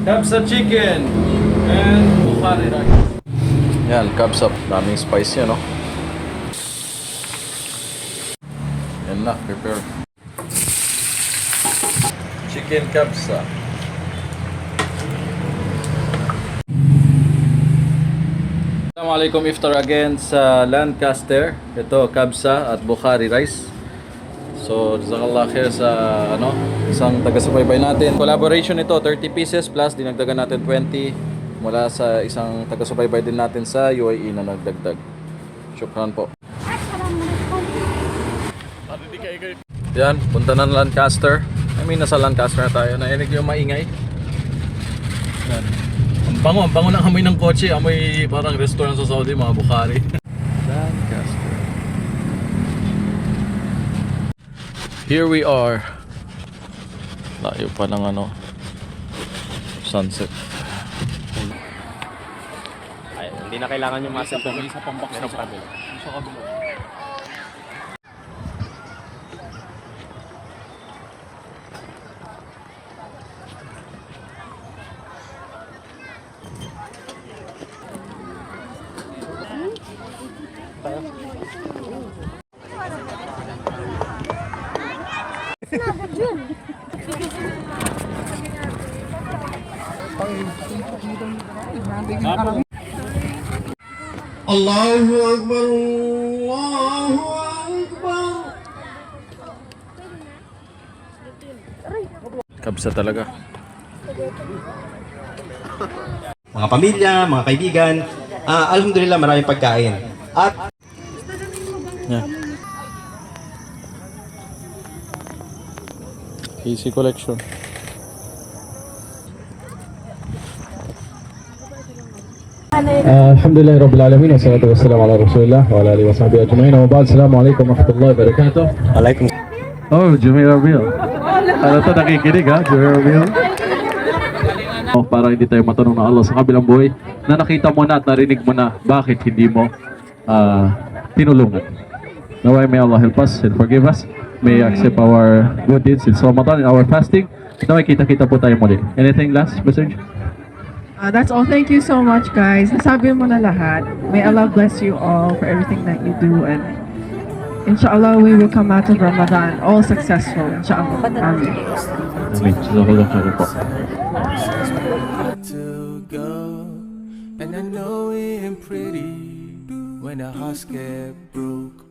Kabsa chicken and bukhari rice. Yan, kabsa. Daming spice yan, no? Yan na, prepare. Chicken kabsa. Assalamualaikum, iftar again sa Lancaster. Ito, kabsa at bukhari rice. So, jazakallah khair sa isang taga-subaybay natin. Collaboration ito, 30 pieces plus dinagdagan natin 20 mula sa isang taga-subaybay din natin sa UAE na nagdagdag. Syukran po. Yan, punta na Lancaster. Nasa Lancaster na tayo. Nainig yung maingay. Yan. Ang bango ng amoy ng kotse. Amoy parang restaurant sa Saudi, mga Bukhari. Lancaster. Here we are. Layo pa ng sunset. Ay, hindi na kailangan yung master doon. Sa pambak sa kabila. Sa kabila. Allahu Akbar, Allahu Akbar. Kabsa talaga. Mga pamilya, mga kaibigan, alhamdulillah maraming pagkain. At Yeah. Easy collection. Alhamdulillah Rabbil Alamin. Wassalatu wassalamu ala Rasulillah wa ala alihi wa sahbihi ajma'in. Wa ba'd. Assalamualaikum warahmatullahi wabarakatuh. alaikum. Oh, Jumeirah Rabil. Ano to, nakikinig ha, Jumeirah Rabil? Oh, para hindi tayo matanong na Allah sa kabilang buhay na nakita mo na at narinig mo na, bakit hindi mo tinulungan? Naway may Allah help us and forgive us. May accept our good deeds in Ramadan, in our fasting. Naway kita-kita po tayo muli. Anything last message? That's all. Thank you so much, guys. Nasabi mo na lahat. May Allah bless you all for everything that you do, and inshallah we will come out of Ramadan all successful. Inshallah. Amen. Amin. Jazakallah khair po. To go, and I know it ain't pretty when the hearts get broke.